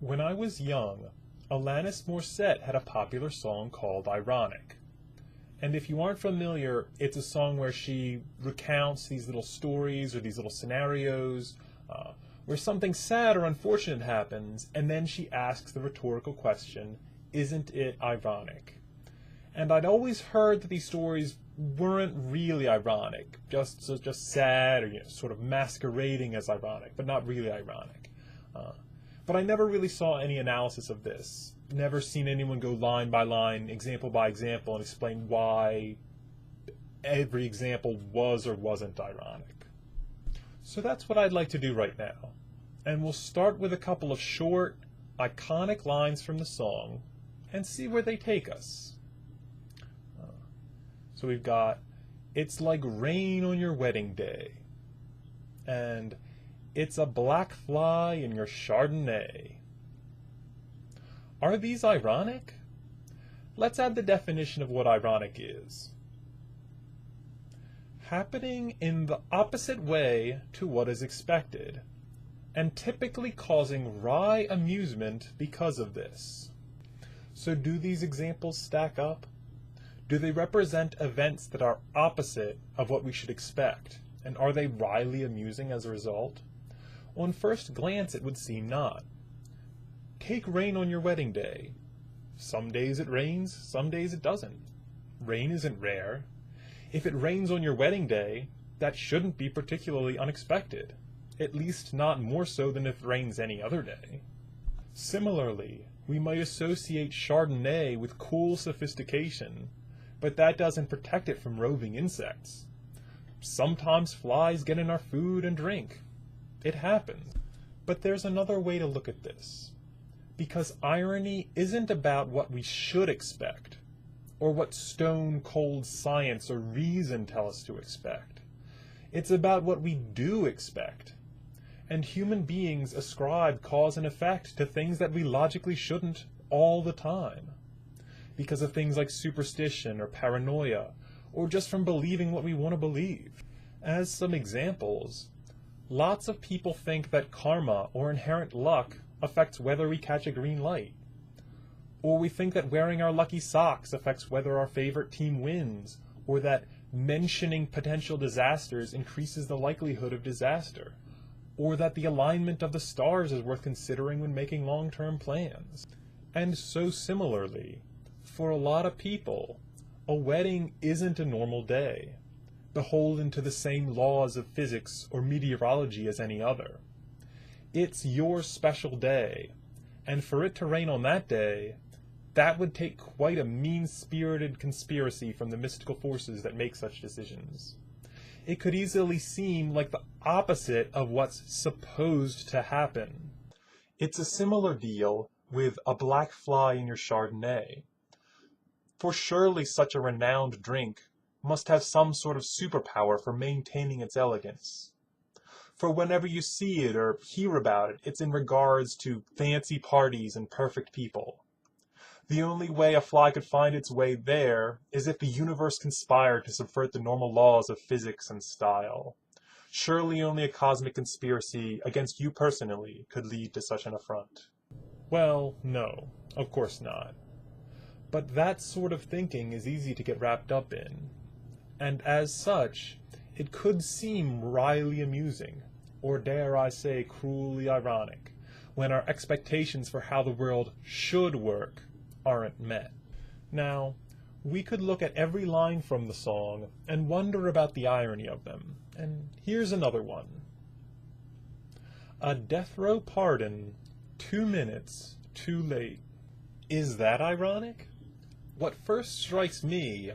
When I was young, Alanis Morissette had a popular song called Ironic. And if you aren't familiar, it's a song where she recounts these little stories or these little scenarios where something sad or unfortunate happens, and then she asks the rhetorical question, isn't it ironic? And I'd always heard that these stories weren't really ironic, just sad or sort of masquerading as ironic, but not really ironic. But I never really saw any analysis of this. Never seen anyone go line by line, example by example, and explain why every example was or wasn't ironic. So that's what I'd like to do right now. And we'll start with a couple of short, iconic lines from the song and see where they take us. So we've got, "It's like rain on your wedding day," and "It's a black fly in your Chardonnay." Are these ironic? Let's add the definition of what ironic is. Happening in the opposite way to what is expected, and typically causing wry amusement because of this. So do these examples stack up? Do they represent events that are opposite of what we should expect, and are they wryly amusing as a result? On first glance, it would seem not. Take rain on your wedding day. Some days it rains, some days it doesn't. Rain isn't rare. If it rains on your wedding day, that shouldn't be particularly unexpected, at least not more so than if it rains any other day. Similarly, we might associate Chardonnay with cool sophistication, but that doesn't protect it from roving insects. Sometimes flies get in our food and drink. It happens. But there's another way to look at this. Because irony isn't about what we should expect, or what stone-cold science or reason tell us to expect. It's about what we do expect. And human beings ascribe cause and effect to things that we logically shouldn't all the time. Because of things like superstition or paranoia, or just from believing what we want to believe. As some examples, lots of people think that karma or inherent luck affects whether we catch a green light. Or we think that wearing our lucky socks affects whether our favorite team wins, or that mentioning potential disasters increases the likelihood of disaster, or that the alignment of the stars is worth considering when making long-term plans. And so similarly, for a lot of people, a wedding isn't a normal day, beholden to the same laws of physics or meteorology as any other. It's your special day, and for it to rain on that day, that would take quite a mean-spirited conspiracy from the mystical forces that make such decisions. It could easily seem like the opposite of what's supposed to happen. It's a similar deal with a black fly in your Chardonnay. For surely such a renowned drink must have some sort of superpower for maintaining its elegance. For whenever you see it or hear about it, it's in regards to fancy parties and perfect people. The only way a fly could find its way there is if the universe conspired to subvert the normal laws of physics and style. Surely only a cosmic conspiracy against you personally could lead to such an affront. Well, no, of course not. But that sort of thinking is easy to get wrapped up in, and as such, it could seem wryly amusing, or dare I say cruelly ironic, when our expectations for how the world should work aren't met. Now, we could look at every line from the song and wonder about the irony of them, and here's another one. "A death row pardon, 2 minutes too late." Is that ironic? What first strikes me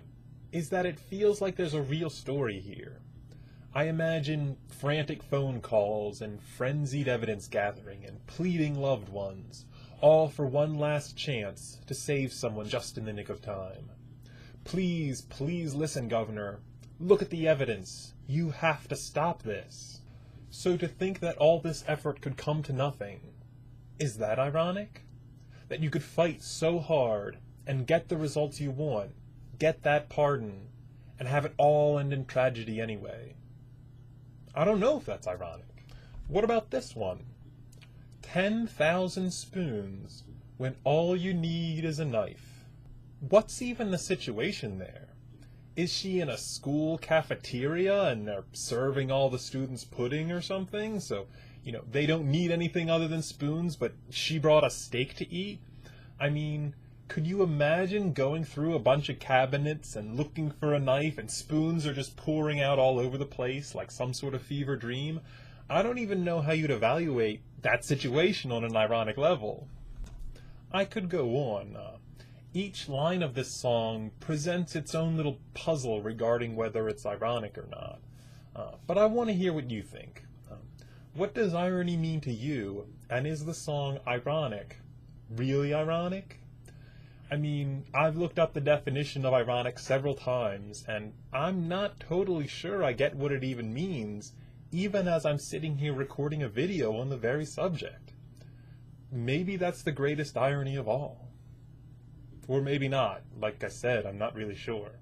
is that it feels like there's a real story here. I imagine frantic phone calls and frenzied evidence gathering and pleading loved ones, all for one last chance to save someone just in the nick of time. Please, please listen, Governor. Look at the evidence. You have to stop this. So to think that all this effort could come to nothing, is that ironic? That you could fight so hard and get the results you want, get that pardon, and have it all end in tragedy anyway. I don't know if that's ironic. What about this one? 10,000 spoons when all you need is a knife. What's even the situation there? Is she in a school cafeteria and they're serving all the students pudding or something? So, they don't need anything other than spoons, but she brought a steak to eat? I mean, could you imagine going through a bunch of cabinets and looking for a knife and spoons are just pouring out all over the place like some sort of fever dream? I don't even know how you'd evaluate that situation on an ironic level. I could go on. Each line of this song presents its own little puzzle regarding whether it's ironic or not. But I want to hear what you think. What does irony mean to you, and is the song ironic? Really ironic? I mean, I've looked up the definition of ironic several times, and I'm not totally sure I get what it even means, even as I'm sitting here recording a video on the very subject. Maybe that's the greatest irony of all. Or maybe not. Like I said, I'm not really sure.